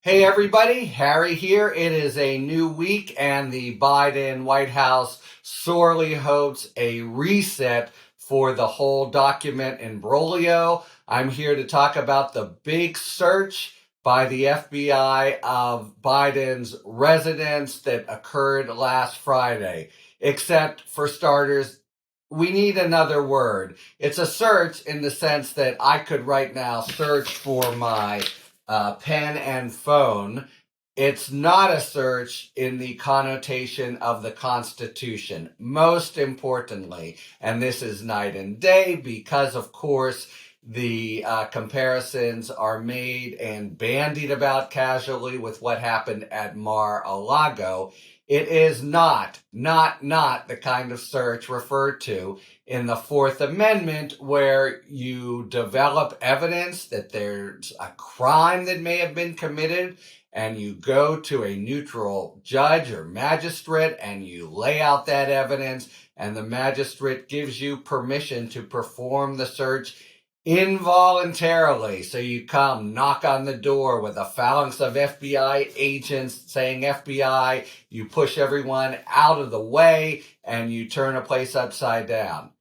Hey everybody, Harry here. It is a new week and the Biden White House sorely hopes a reset for the whole document imbroglio. I'm here to talk about the big search by the FBI of Biden's residence that occurred last Friday. Except for starters, we need another word. It's a search in the sense that I could right now search for my pen and phone. It's not a search in the connotation of the Constitution. Most importantly, and this is night and day because, of course, the comparisons are made and bandied about casually with what happened at Mar-a-Lago. It is not the kind of search referred to in the Fourth Amendment where you develop evidence that there's a crime that may have been committed and you go to a neutral judge or magistrate and you lay out that evidence and the magistrate gives you permission to perform the search involuntarily. So you come, knock on the door with a phalanx of FBI agents saying FBI, you push everyone out of the way and you turn a place upside down.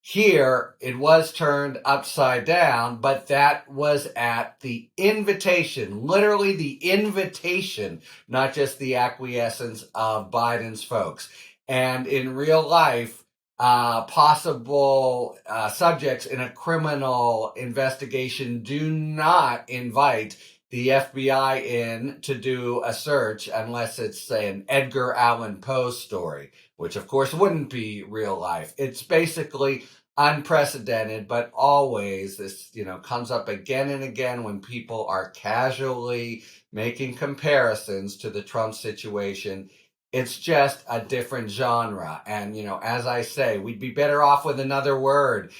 Here, it was turned upside down, but that was at the invitation, literally the invitation, not just the acquiescence of Biden's folks. And in real life, possible subjects in a criminal investigation do not invite the FBI in to do a search unless it's, say, an Edgar Allan Poe story, which of course wouldn't be real life. It's basically unprecedented, but always this, comes up again and again when people are casually making comparisons to the Trump situation. It's just a different genre. And, as I say, we'd be better off with another word.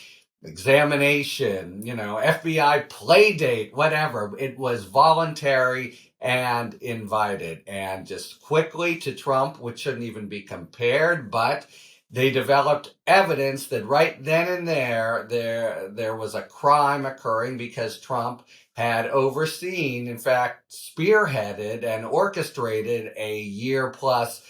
Examination, FBI play date, whatever. It was voluntary and invited. And just quickly to Trump, which shouldn't even be compared, but they developed evidence that right then and there was a crime occurring because Trump had overseen, in fact, spearheaded and orchestrated a year plus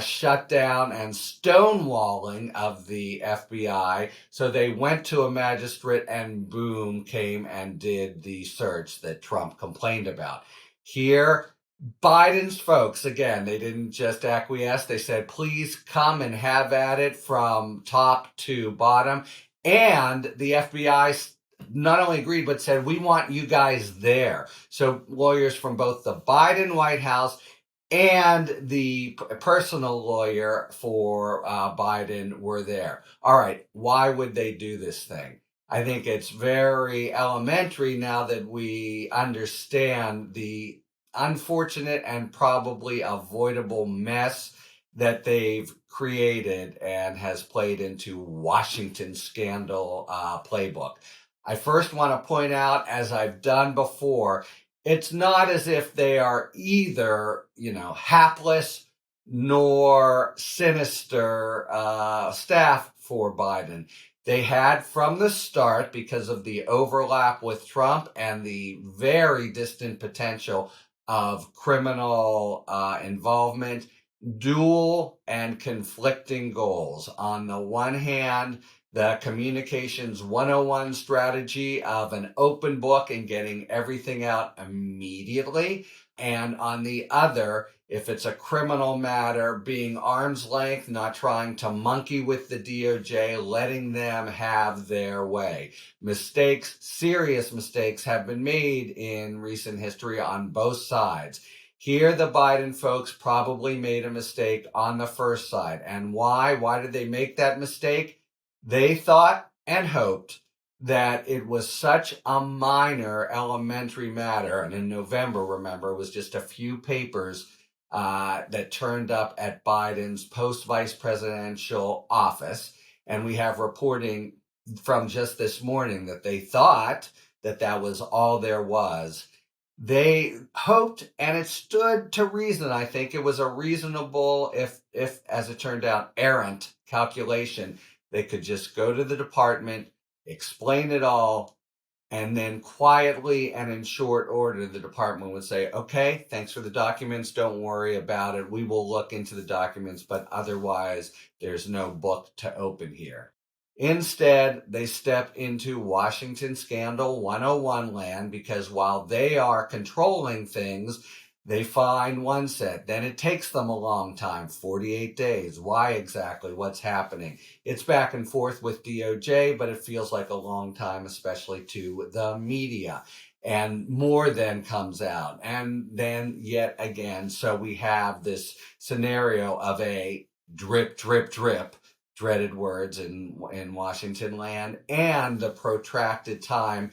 shutdown and stonewalling of the FBI. So they went to a magistrate and boom, came and did the search that Trump complained about. Here, Biden's folks, again, they didn't just acquiesce. They said, please come and have at it from top to bottom. And the FBI not only agreed, but said, we want you guys there. So lawyers from both the Biden White House and the personal lawyer for Biden were there. All right, why would they do this thing? I think it's very elementary now that we understand the unfortunate and probably avoidable mess that they've created and has played into Washington scandal playbook. I first want to point out, as I've done before, it's not as if they are either, hapless nor sinister staff for Biden. They had from the start, because of the overlap with Trump and the very distant potential of criminal involvement, dual and conflicting goals. On the one hand, the communications 101 strategy of an open book and getting everything out immediately. And on the other, if it's a criminal matter, being arm's length, not trying to monkey with the DOJ, letting them have their way. Mistakes, serious mistakes, have been made in recent history on both sides. Here, the Biden folks probably made a mistake on the first side. And why? Why did they make that mistake? They thought and hoped that it was such a minor elementary matter. And in November, remember, it was just a few papers that turned up at Biden's post-vice presidential office. And we have reporting from just this morning that they thought that that was all there was. They hoped, and it stood to reason. I think it was a reasonable, if as it turned out, errant calculation. They could just go to the department, explain it all, And then quietly and in short order, the department would say, okay, thanks for the documents. Don't worry about it. We will look into the documents, but otherwise, there's no book to open here. Instead, they step into Washington Scandal 101 land because while they are controlling things, they find one set. Then it takes them a long time, 48 days. Why exactly? What's happening? It's back and forth with DOJ, but it feels like a long time, especially to the media. And more then comes out. And then yet again, so we have this scenario of a drip, drip, drip, dreaded words in Washington land, and the protracted time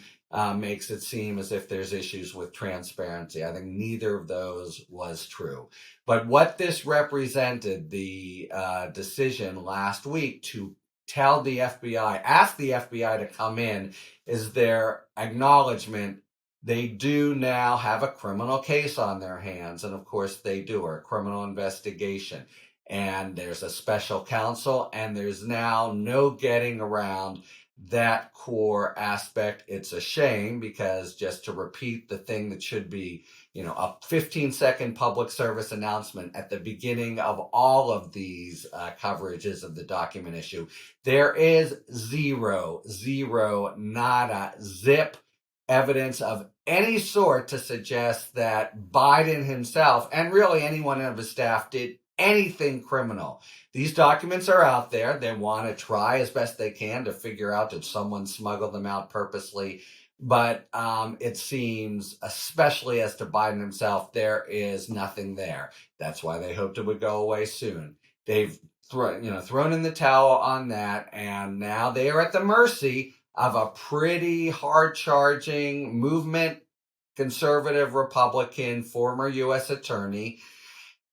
makes it seem as if there's issues with transparency. I think neither of those was true. But what this represented, the decision last week to tell the FBI, ask the FBI to come in, is their acknowledgement they do now have a criminal case on their hands. And of course they do, or a criminal investigation. And there's a special counsel, and there's now no getting around that core aspect. It's a shame because, just to repeat the thing that should be, a 15-second public service announcement at the beginning of all of these coverages of the document issue, there is zero, nada, zip evidence of any sort to suggest that Biden himself, and really anyone of his staff, did anything criminal. These documents are out there. They want to try as best they can to figure out, did someone smuggle them out purposely? But it seems, especially as to Biden himself, there is nothing there. That's why they hoped it would go away soon. They've thrown in the towel on that, and now they are at the mercy of a pretty hard-charging movement conservative Republican former U.S. attorney.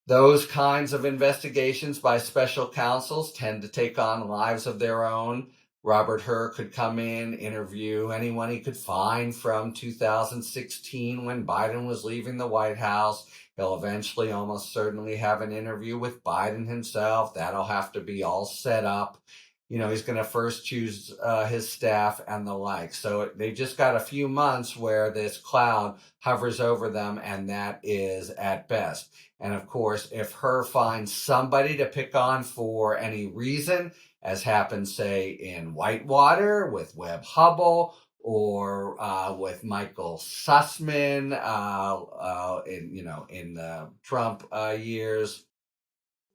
Those kinds of investigations by special counsels tend to take on lives of their own. Robert Hur could come in, interview anyone he could find from 2016 when Biden was leaving the White House. He'll eventually almost certainly have an interview with Biden himself. That'll have to be all set up. He's going to first choose his staff and the like. So they just got a few months where this cloud hovers over them, and that is at best. And of course, if Hur finds somebody to pick on for any reason, as happened, say, in Whitewater with Webb Hubbell, or with Michael Sussman in the Trump years,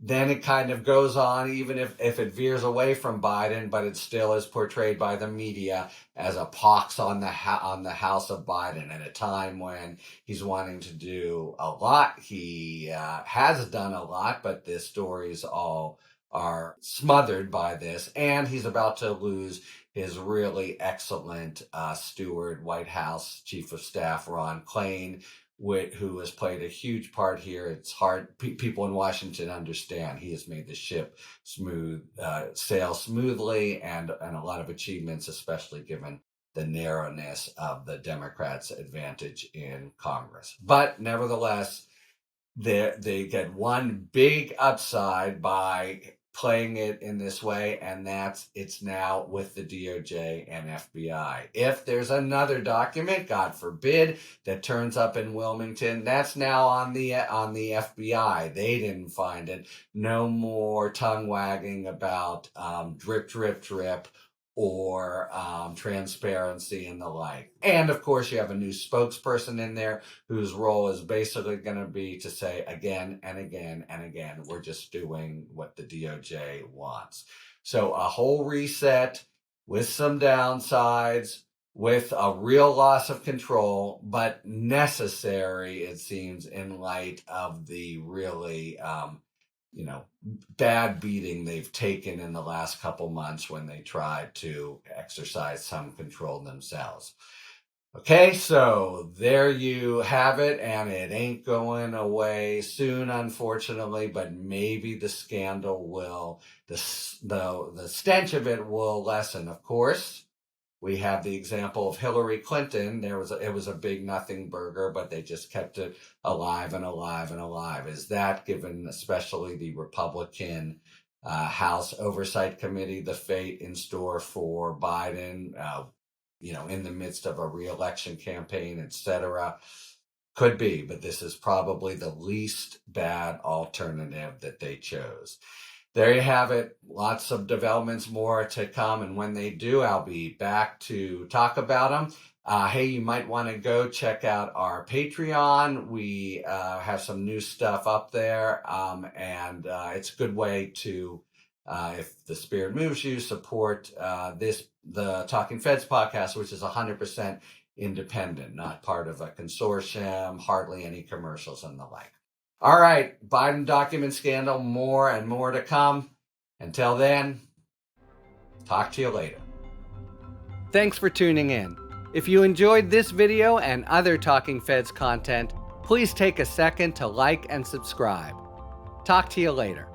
then it kind of goes on, even if it veers away from Biden, but it still is portrayed by the media as a pox on the house of Biden at a time when he's wanting to do a lot. He has done a lot, but the stories all are smothered by this, and he's about to lose his really excellent steward, White House Chief of Staff Ron Clane, who has played a huge part here. It's hard. People in Washington understand he has made the ship sail smoothly, and a lot of achievements, especially given the narrowness of the Democrats' advantage in Congress. But nevertheless, they get one big upside by playing it in this way, and it's now with the DOJ and FBI. If there's another document, God forbid, that turns up in Wilmington, that's now on the FBI. They didn't find it. No more tongue wagging about drip, drip, drip, or transparency and the like. And of course, you have a new spokesperson in there whose role is basically going to be to say again and again and again, we're just doing what the DOJ wants. So a whole reset with some downsides, with a real loss of control, but necessary, it seems, in light of the really bad beating they've taken in the last couple months when they tried to exercise some control themselves. Okay, so there you have it, and it ain't going away soon, unfortunately, but maybe the scandal will, the stench of it will lessen. Of course, we have the example of Hillary Clinton. It was a big nothing burger, but they just kept it alive and alive and alive. Is that, given especially the Republican House Oversight Committee, the fate in store for Biden? in the midst of a re-election campaign, etc. Could be, but this is probably the least bad alternative that they chose. There you have it. Lots of developments more to come. And when they do, I'll be back to talk about them. Hey, you might want to go check out our Patreon. We have some new stuff up there. And it's a good way to, if the spirit moves you, support the Talking Feds podcast, which is 100% independent, not part of a consortium, hardly any commercials and the like. All right, Biden document scandal, more and more to come. Until then, talk to you later. Thanks for tuning in. If you enjoyed this video and other Talking Feds content, please take a second to like and subscribe. Talk to you later.